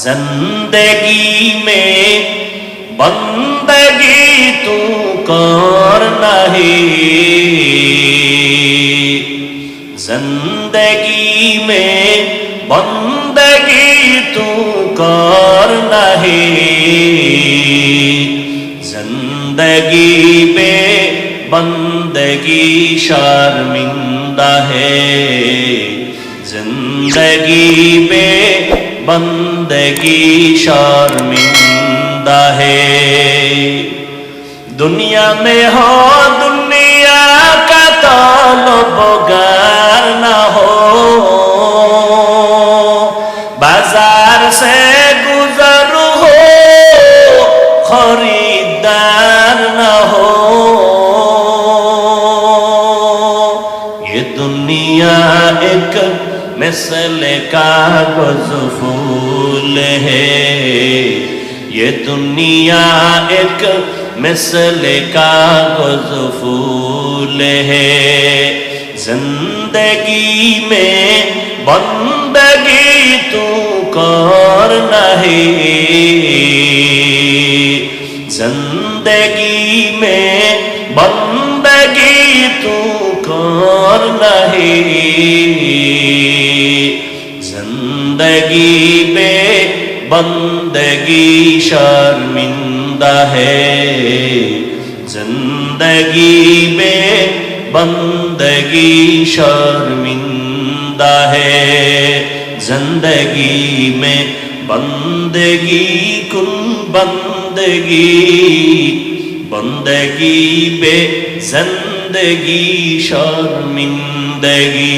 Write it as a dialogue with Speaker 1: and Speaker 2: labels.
Speaker 1: زندگی میں بندگی تو کرنا ہے، زندگی میں بندگی تو کرنا ہے، زندگی میں بندگی شرمندہ ہے، زندگی میں بندگی شرمندہ ہے۔ دنیا میں ہو دنیا کا طلبگار نہ ہو، بازار سے گزر ہو خریدار نہ ہو، یہ دنیا ایک مثل کاغذ پھول ہے، یہ دنیا ایک مثل کاغذ پھول ہے، زندگی میں بندگی تو کرنا ہے، زندگی میں بندگی تو کرنا ہے، زندگی میں بندگی شرمندہ ہے، زندگی میں بندگی شرمندہ ہے، زندگی میں بندگی کن بندگی، بندگی بے زندگی شرمندگی۔